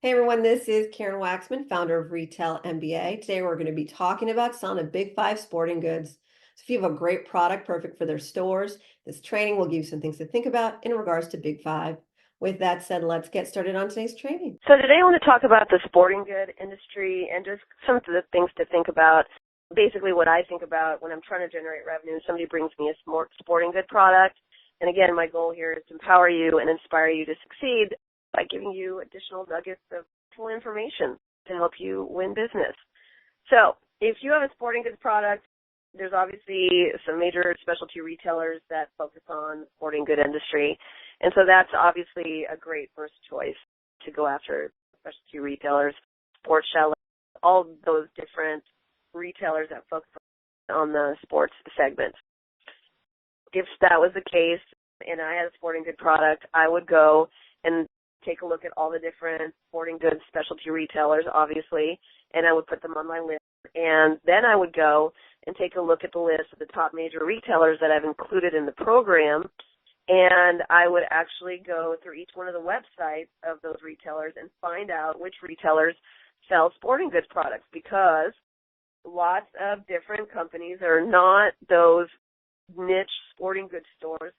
Hey everyone, this is Karen Waksman, founder of Retail MBA. Today we're going to be talking about selling a big five sporting goods. So if you have a great product perfect for their stores, this training will give you some things to think about in regards to big five. With that said, let's get started on today's training. So today I want to talk about the sporting good industry and just some of the things to think about. Basically what I think about when I'm trying to generate revenue, somebody brings me a sporting good product. And again, my goal here is to empower you and inspire you to succeed by giving you additional nuggets of full information to help you win business. So if you have a sporting goods product, there's obviously some major specialty retailers that focus on the sporting good industry. And so that's obviously a great first choice to go after specialty retailers, sports shells, all those different retailers that focus on the sports segment. If that was the case and I had a sporting good product, I would go and take a look at all the different sporting goods specialty retailers, obviously, and I would put them on my list. And then I would go and take a look at the list of the top major retailers that I've included in the program, and I would actually go through each one of the websites of those retailers and find out which retailers sell sporting goods products, because lots of different companies that are not those niche sporting goods stores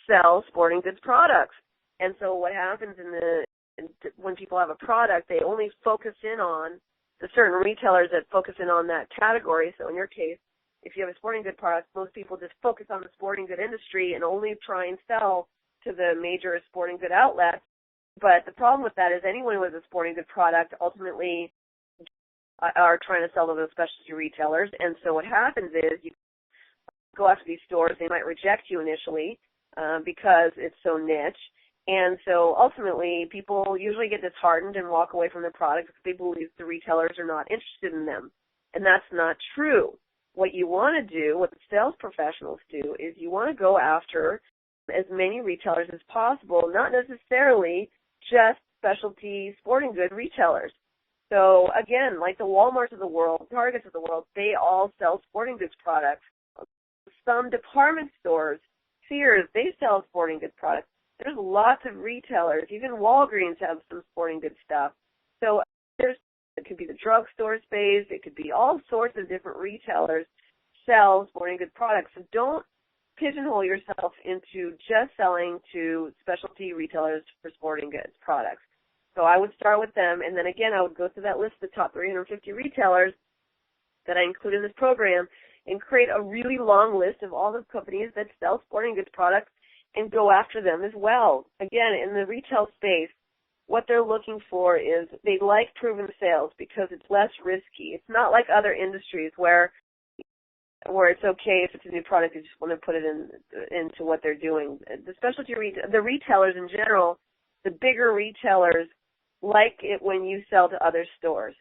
sell sporting goods products. And so what happens when people have a product, they only focus in on the certain retailers that focus in on that category. So in your case, if you have a sporting good product, most people just focus on the sporting good industry and only try and sell to the major sporting good outlets. But the problem with that is anyone with a sporting good product ultimately are trying to sell to those specialty retailers. And so what happens is you go after these stores, they might reject you initially because it's so niche. And so ultimately, people usually get disheartened and walk away from their product because they believe the retailers are not interested in them. And that's not true. What you want to do, what the sales professionals do, is you want to go after as many retailers as possible, not necessarily just specialty sporting good retailers. So again, like the Walmarts of the world, Targets of the world, they all sell sporting goods products. Some department stores, Sears, they sell sporting goods products. There's lots of retailers. Even Walgreens have some sporting goods stuff. So it could be the drugstore space. It could be all sorts of different retailers sell sporting goods products. So don't pigeonhole yourself into just selling to specialty retailers for sporting goods products. So I would start with them, and then again, I would go through that list of the top 350 retailers that I include in this program and create a really long list of all the companies that sell sporting goods products and go after them as well. Again, in the retail space, what they're looking for is they like proven sales because it's less risky. It's not like other industries where it's okay if it's a new product, you just want to put it into what they're doing. The retailers in general, the bigger retailers like it when you sell to other stores.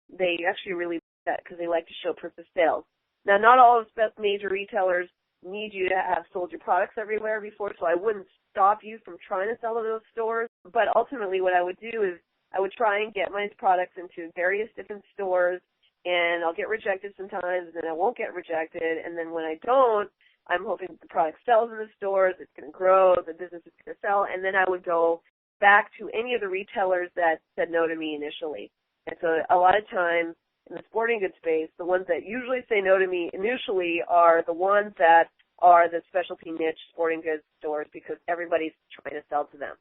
They actually really like that because they like to show proof of sales. Now, not all of the major retailers need you to have sold your products everywhere before, so I wouldn't stop you from trying to sell to those stores. But ultimately what I would do is I would try and get my products into various different stores, and I'll get rejected sometimes, and then I won't get rejected. And then when I don't, I'm hoping that the product sells in the stores, it's going to grow, the business is going to sell, and then I would go back to any of the retailers that said no to me initially. And so a lot of times, in the sporting goods space, the ones that usually say no to me initially are the ones that are the specialty niche sporting goods stores because everybody's trying to sell to them.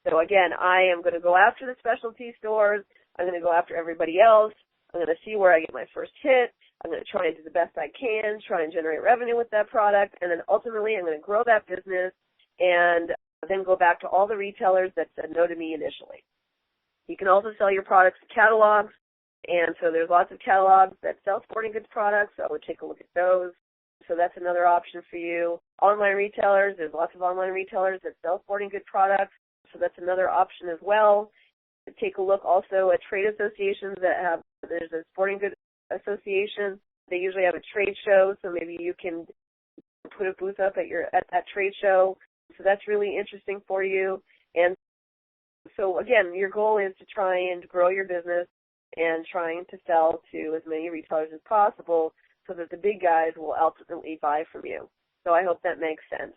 So again, I am going to go after the specialty stores. I'm going to go after everybody else. I'm going to see where I get my first hit. I'm going to try and do the best I can, try and generate revenue with that product, and then ultimately I'm going to grow that business and then go back to all the retailers that said no to me initially. You can also sell your products to catalogs. And so there's lots of catalogs that sell sporting goods products, so I would take a look at those. So that's another option for you. Online retailers, there's lots of online retailers that sell sporting goods products, so that's another option as well. Take a look also at trade associations there's a sporting goods association. They usually have a trade show, so maybe you can put a booth up at that trade show. So that's really interesting for you. And so again, your goal is to try and grow your business and trying to sell to as many retailers as possible so that the big guys will ultimately buy from you. So I hope that makes sense.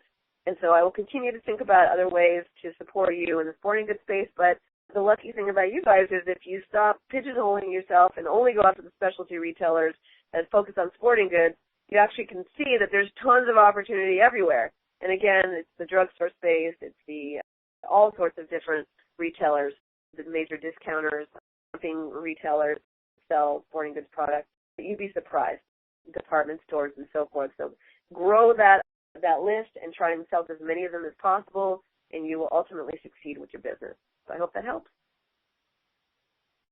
And so I will continue to think about other ways to support you in the sporting goods space, but The lucky thing about you guys is if you stop pigeonholing yourself and only go after the specialty retailers and focus on sporting goods, you actually can see that there's tons of opportunity everywhere. And again, it's the drugstore space, it's the all sorts of different retailers, the major discounters, shopping retailers sell sporting goods products. You'd be surprised, department stores and so forth. So grow that list and try and sell to as many of them as possible, and you will ultimately succeed with your business. So I hope that helps.